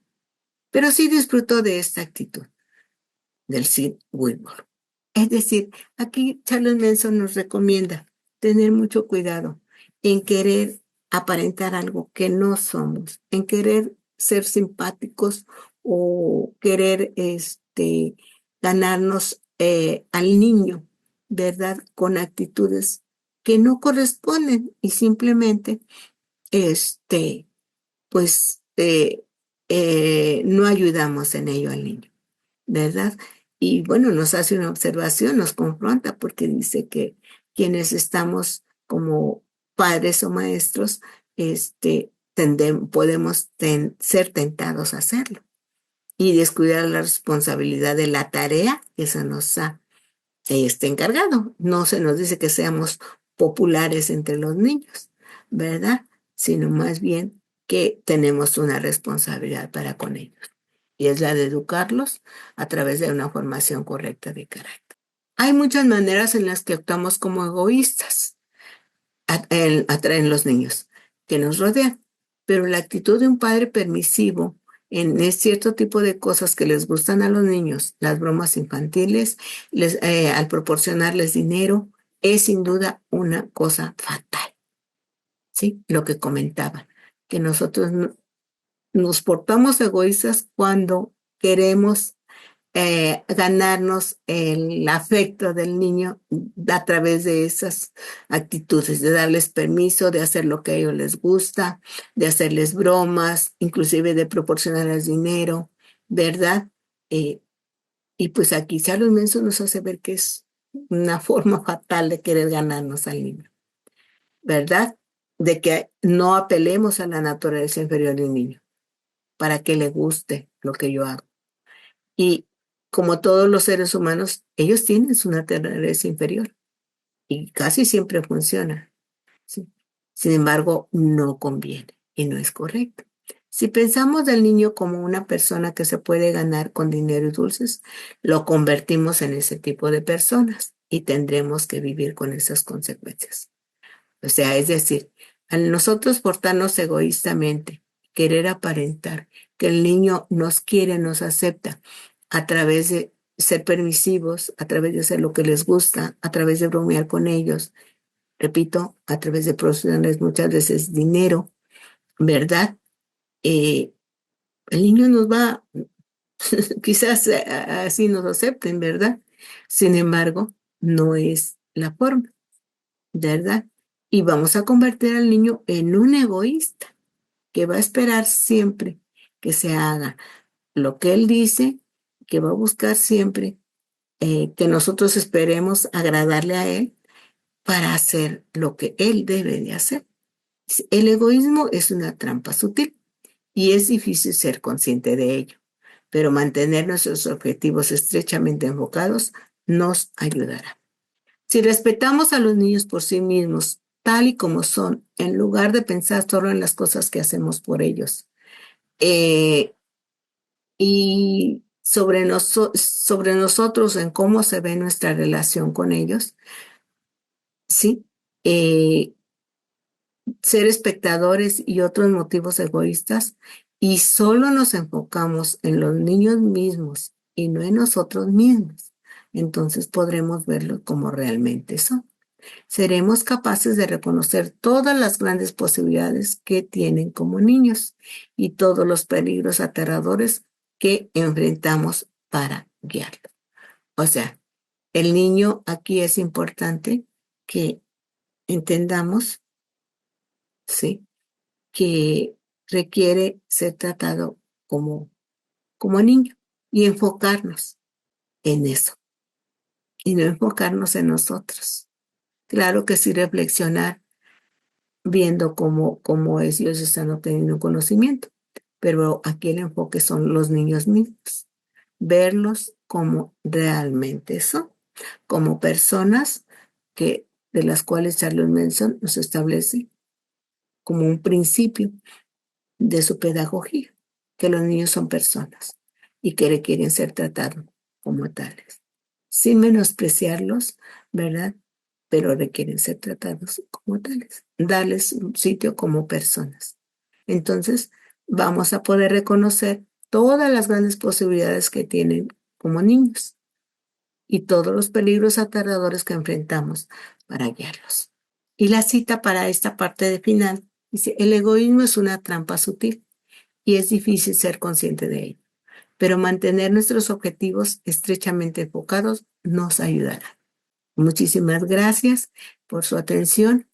Speaker 1: pero sí disfrutó de esta actitud del Sid Wilbur. Es decir, aquí Charles Manson nos recomienda tener mucho cuidado en querer aparentar algo que no somos, en querer ser simpáticos o querer ganarnos al niño, ¿verdad? Con actitudes que no corresponden y simplemente, este, pues, no ayudamos en ello al niño, ¿verdad? Y bueno, nos hace una observación, nos confronta porque dice que quienes estamos como padres o maestros, podemos ser tentados a hacerlo y descuidar la responsabilidad de la tarea que se nos ha encargado. No se nos dice que seamos populares entre los niños, ¿verdad? Sino más bien que tenemos una responsabilidad para con ellos y es la de educarlos a través de una formación correcta de carácter. Hay muchas maneras en las que actuamos como egoístas en los niños que nos rodean, pero la actitud de un padre permisivo en cierto tipo de cosas que les gustan a los niños, las bromas infantiles, al proporcionarles dinero, es sin duda una cosa fatal, ¿sí? Lo que comentaba, que nosotros nos portamos egoístas cuando queremos ganarnos el afecto del niño a través de esas actitudes, de darles permiso, de hacer lo que a ellos les gusta, de hacerles bromas, inclusive de proporcionarles dinero, ¿verdad? Eh, y pues aquí Charles Manson nos hace ver que es una forma fatal de querer ganarnos al niño, ¿verdad? De que no apelemos a la naturaleza inferior del niño para que le guste lo que yo hago. Y como todos los seres humanos, ellos tienen su naturaleza inferior y casi siempre funciona, ¿sí? Sin embargo, no conviene y no es correcto. Si pensamos del niño como una persona que se puede ganar con dinero y dulces, lo convertimos en ese tipo de personas y tendremos que vivir con esas consecuencias. O sea, es decir, al nosotros portarnos egoístamente, querer aparentar que el niño nos quiere, nos acepta a través de ser permisivos, a través de hacer lo que les gusta, a través de bromear con ellos, repito, a través de proporcionarles muchas veces dinero, ¿verdad? Eh, el niño nos va, quizás así nos acepten, ¿verdad? Sin embargo, no es la forma. ¿Verdad? Y vamos a convertir al niño en un egoísta que va a esperar siempre que se haga lo que él dice, que va a buscar siempre que nosotros esperemos agradarle a él para hacer lo que él debe de hacer. El egoísmo es una trampa sutil y es difícil ser consciente de ello, pero mantener nuestros objetivos estrechamente enfocados nos ayudará. Si respetamos a los niños por sí mismos, tal y como son, en lugar de pensar solo en las cosas que hacemos por ellos, eh, y sobre nosotros, en cómo se ve nuestra relación con ellos, ¿sí? Eh, Ser espectadores y otros motivos egoístas, y solo nos enfocamos en los niños mismos y no en nosotros mismos, entonces podremos verlos como realmente son. Seremos capaces de reconocer todas las grandes posibilidades que tienen como niños y todos los peligros aterradores que enfrentamos para guiarlos. O sea, el niño aquí es importante que entendamos, ¿sí? Que requiere ser tratado como niño. y enfocarnos en eso y no enfocarnos en nosotros. Claro que sí reflexionar viendo cómo ellos están obteniendo conocimiento, pero aquí el enfoque son los niños mismos, verlos como realmente son, como personas de las cuales Charles Manson nos establece como un principio de su pedagogía, que los niños son personas y que requieren ser tratados como tales, sin menospreciarlos, ¿verdad? Pero requieren ser tratados como tales, darles un sitio como personas. Entonces, vamos a poder reconocer todas las grandes posibilidades que tienen como niños y todos los peligros aterradores que enfrentamos para guiarlos. Y la cita para esta parte de final dice, el egoísmo es una trampa sutil y es difícil ser consciente de ello, pero mantener nuestros objetivos estrechamente enfocados nos ayudará. Muchísimas gracias por su atención